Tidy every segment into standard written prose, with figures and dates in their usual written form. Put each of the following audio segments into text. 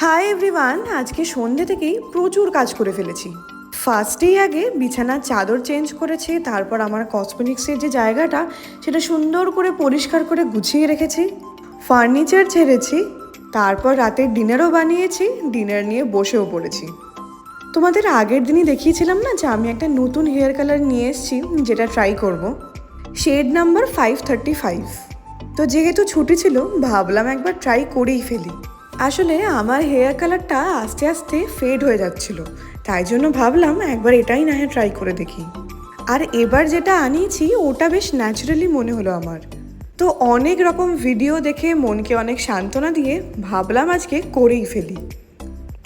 Hi everyone, আজকে সন্ধ্যে থেকেই প্রচুর কাজ করে ফেলেছি। ফার্স্টেই আগে বিছানার চাদর চেঞ্জ করেছি, তারপর আমার কসমেটিক্সের যে জায়গাটা সেটা সুন্দর করে পরিষ্কার করে গুছিয়ে রেখেছি, ফার্নিচার ছেড়েছি, তারপর রাতের ডিনারও বানিয়েছি, ডিনার নিয়ে বসেও পড়েছি। তোমাদের আগের দিনই দেখিয়েছিলাম না যে আমি একটা নতুন হেয়ার কালার নিয়ে এসেছি, যেটা ট্রাই করব। Shade number 535। তো যেহেতু ছুটি ছিল ভাবলাম একবার ট্রাই করেই ফেলি। আসলে আমার হেয়ার কালারটা আস্তে আস্তে ফেড হয়ে যাচ্ছিল, তাই জন্য ভাবলাম একবার এটাই না হয় ট্রাই করে দেখি। আর এবার যেটা আনিয়েছি ওটা বেশ ন্যাচারালি মনে হলো আমার। তো অনেক রকম ভিডিও দেখে মনকে অনেক সান্ত্বনা দিয়ে ভাবলাম আজকে করেই ফেলি।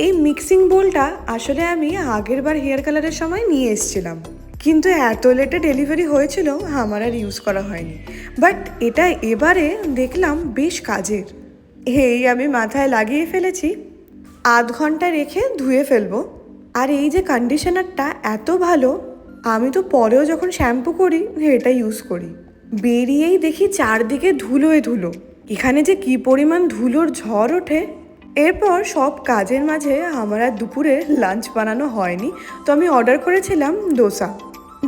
এই মিক্সিং বোলটা আসলে আমি আগের বার হেয়ার কালারের সময় নিয়ে এসেছিলাম, কিন্তু এত লেটে ডেলিভারি হয়েছিল আমার আর ইউজ করা হয়নি। বাট এটা এবারে দেখলাম বেশ কাজের। এই আমি মাথায় লাগিয়ে ফেলেছি, আধ ঘন্টা রেখে ধুয়ে ফেলবো। আর এই যে কন্ডিশনারটা এত ভালো, আমি তো পরেও যখন শ্যাম্পু করি এটা ইউজ করি। বেরিয়েই দেখি চারদিকে ধুলোয় ধুলো, এখানে যে কি পরিমাণ ধুলোর ঝড় ওঠে। এরপর সব কাজের মাঝে আমার আর দুপুরে লাঞ্চ বানানো হয়নি, তো আমি অর্ডার করেছিলাম ডোসা।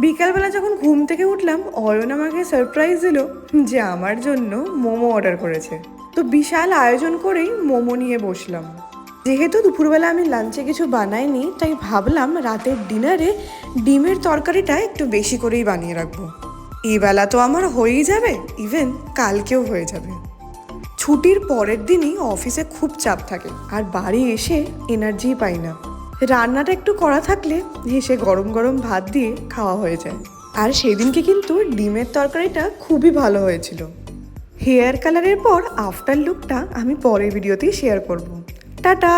বিকালবেলা যখন ঘুম থেকে উঠলাম অয়ন আমাকে সারপ্রাইজ দিল যে আমার জন্য মোমো অর্ডার করেছে। তো বিশাল আয়োজন করেই মোমো নিয়ে বসলাম। যেহেতু দুপুরবেলা আমি লাঞ্চে কিছু বানাইনি, তাই ভাবলাম রাতের ডিনারে ডিমের তরকারিটা একটু বেশি করেই বানিয়ে রাখবো। এই বেলা তো আমার হয়েই যাবে, ইভেন কালকেও হয়ে যাবে। ছুটির পরের দিনই অফিসে খুব চাপ থাকে, আর বাড়ি এসে এনার্জি পাই না। রান্নাটা একটু করা থাকলে হেসে গরম গরম ভাত দিয়ে খাওয়া হয়ে যায়। আর সেদিনকে কিন্তু ডিমের তরকারিটা খুবই ভালো হয়েছিল। হেয়ার কালারের পর আফটার লুকটা আমি পরের ভিডিওতেই শেয়ার করব। টাটা।